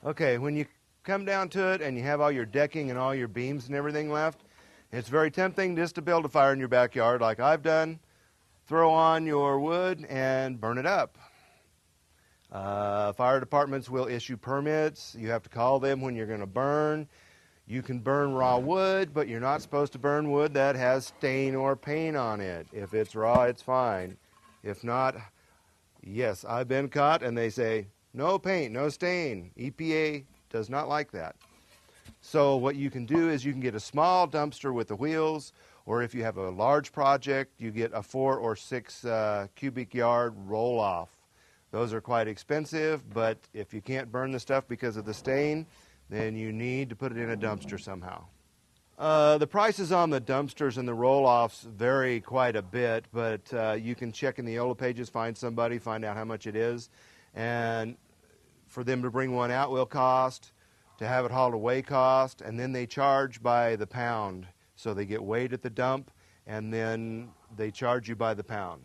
Okay, when you come down to it and you have all your decking and all your beams and everything left, it's very tempting just to build a fire in your backyard like I've done. Throw on your wood and burn it up. Fire departments will issue permits. You have to call them when you're going to burn. You can burn raw wood, but you're not supposed to burn wood that has stain or paint on it. If it's raw, it's fine. If not, yes, I've been caught and they say, no paint, no stain. EPA does not like that. So what you can do is you can get a small dumpster with the wheels, or if you have a large project, you get a 4 or 6 cubic yard roll-off. Those are quite expensive, but if you can't burn the stuff because of the stain, then you need to put it in a dumpster somehow. The prices on the dumpsters and the roll-offs vary quite a bit, but you can check in the Yellow Pages, find somebody, find out how much it is, and for them to bring one out will cost, to have it hauled away cost, and then they charge by the pound. So they get weighed at the dump, and then they charge you by the pound.